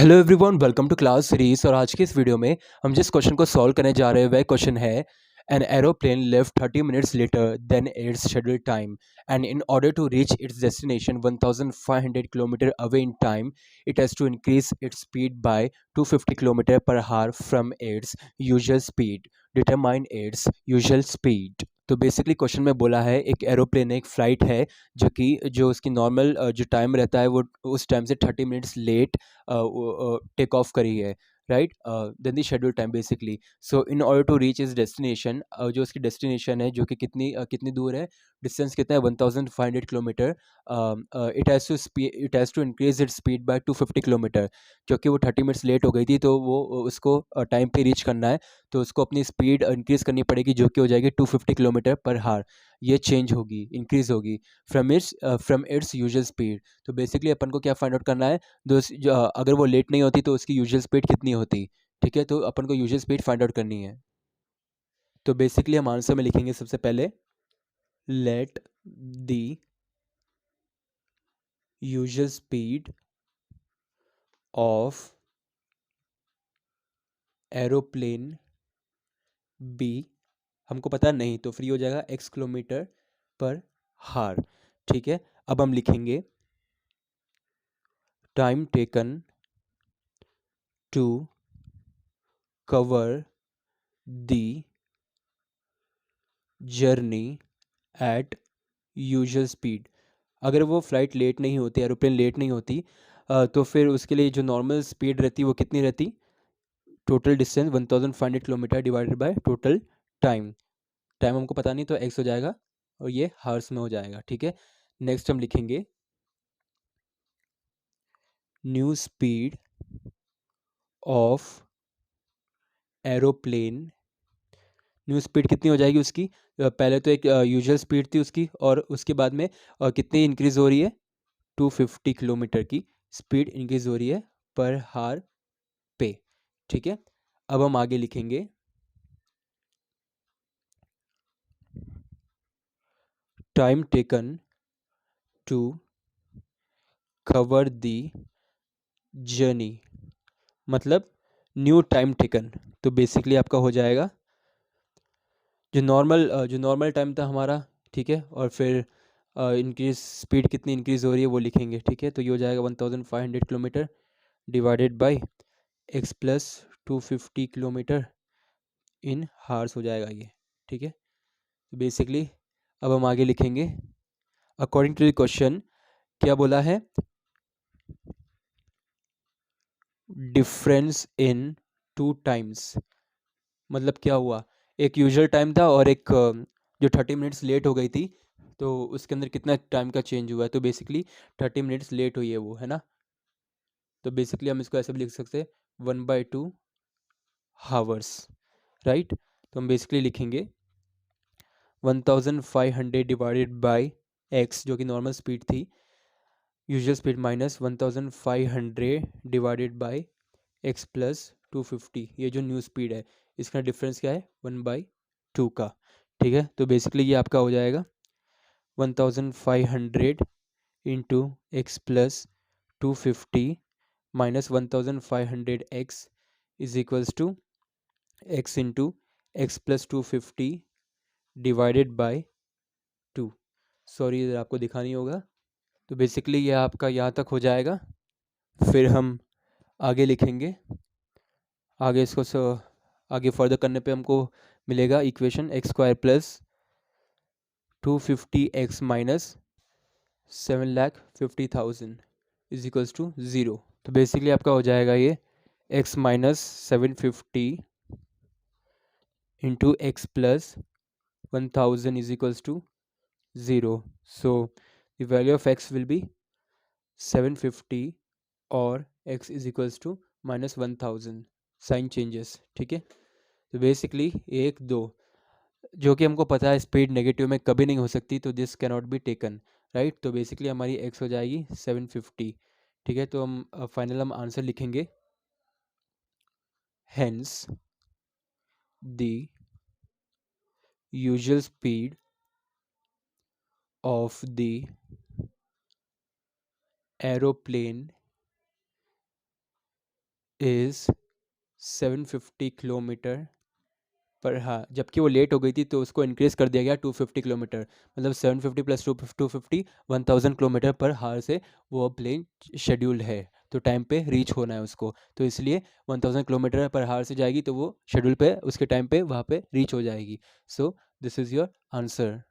Hello everyone, welcome to class series. और आज के इस वीडियो में हम जिस क्वेश्चन को सॉल्व करने जा रहे हैं वह क्वेश्चन है an aeroplane left 30 minutes later then its schedule time and in order to reach its destination 1500 kilometre away in time it has to increase its speed by 250 kilometre per hour from its usual speed. Determine its usual speed. तो basically question में बोला है एक aeroplane एक flight है जो उसकी normal जो टाइम रहता है वो उस टाइम से 30 मिनट्स लेट टेक ऑफ करी है, right, then the schedule time basically. So in order to reach is destination, जो उसकी डेस्टिनेशन है जो कि कितनी दूर है, डिस्टेंस कितना है 1500 kilometre. It has to increase its speed by 250 kilometre, क्योंकि वो 30 मिनट्स लेट हो गई थी तो वो उसको टाइम पे रीच करना है, तो उसको अपनी स्पीड इंक्रीज़ करनी पड़ेगी जो कि हो जाएगी 250 किलोमीटर पर हार। ये चेंज होगी, इंक्रीज़ होगी फ्रॉम इट्स यूजुअल स्पीड। तो बेसिकली अपन को क्या फाइंड आउट करना है, अगर वो लेट नहीं होती तो उसकी यूजुअल स्पीड कितनी होती। ठीक है, तो अपन को यूजुअल स्पीड फाइंड आउट करनी है। तो बेसिकली हम आंसर में लिखेंगे सबसे पहले let the usual speed of aeroplane be, हमको पता नहीं तो फ्री हो जाएगा x किलोमीटर पर हार। ठीक है, अब हम लिखेंगे time taken to cover the journey at usual speed. अगर वो फ़्लाइट लेट नहीं होती, एरोप्लेन लेट नहीं होती, तो फिर उसके लिए जो नॉर्मल स्पीड रहती वो कितनी रहती, total distance 1500 kilometre divided by total time. Time हमको पता नहीं तो एक्स हो जाएगा और ये हार्स में हो जाएगा। ठीक है, नेक्स्ट हम लिखेंगे new speed of aeroplane. New speed कितनी हो जाएगी उसकी, पहले तो एक यूजुअल स्पीड थी उसकी और उसके बाद में कितनी इंक्रीज़ हो रही है, 250 किलोमीटर की स्पीड इंक्रीज़ हो रही है पर हार पे। ठीक है, अब हम आगे लिखेंगे time taken to cover the journey, मतलब न्यू टाइम टेकन। तो बेसिकली आपका हो जाएगा जो नॉर्मल टाइम था हमारा, ठीक है, और फिर इंक्रीज स्पीड कितनी इंक्रीज़ हो रही है वो लिखेंगे। ठीक है, तो ये हो जाएगा 1500 kilometre divided by x plus 250 kilometre in hours हो जाएगा ये। ठीक है, तो बेसिकली अब हम आगे लिखेंगे अकॉर्डिंग टू द क्वेश्चन क्या बोला है, डिफरेंस इन टू टाइम्स। मतलब क्या हुआ, एक यूजुअल टाइम था और एक जो 30 मिनट्स लेट हो गई थी, तो उसके अंदर कितना टाइम का चेंज हुआ है, तो बेसिकली 30 मिनट्स लेट हुई है वो, है ना। तो बेसिकली हम इसको ऐसे भी लिख सकते हैं 1/2 हावर्स, राइट। तो हम बेसिकली लिखेंगे 1500 डिवाइडेड बाई एक्स जो कि नॉर्मल स्पीड थी, usual speed minus 1500 divided by x plus 250, ये जो न्यू स्पीड है इसका डिफरेंस क्या है 1/2 का। ठीक है, तो बेसिकली ये आपका हो जाएगा 1500 into x plus 250 minus 1500 x is equals to x into x plus 250 divided by 2। Sorry, इधर आपको दिखानी होगा। तो बेसिकली ये आपका यहाँ तक हो जाएगा, फिर हम आगे लिखेंगे। आगे आगे फर्दर करने पे हमको मिलेगा equation x square plus 250x minus 7,50,000 is equals to zero. तो बेसिकली आपका हो जाएगा ये x minus 750 into x plus 1000 is equals to zero. So the value of x will be 750 और x is equals to minus 1000, sign changes. ठीक है, तो basically 1 2 जो कि हमको पता है स्पीड नेगेटिव में कभी नहीं हो सकती, तो this cannot be taken, right. तो बेसिकली हमारी x हो जाएगी 750। ठीक है, तो हम फाइनल हम आंसर लिखेंगे hence the usual speed of the aeroplane is 750 kilometre पर हाँ, जबकि वो लेट हो गई थी तो उसको इंक्रीज़ कर दिया गया 250 किलोमीटर, मतलब 750 प्लस 250 1000 किलोमीटर पर हावर से वो प्लेन शेड्यूल्ड है, तो टाइम पे रीच होना है उसको, तो इसलिए 1000 किलोमीटर पर हावर से जाएगी तो वो शेड्यूल पे उसके टाइम पे वहाँ पे रीच हो जाएगी। So this is your answer.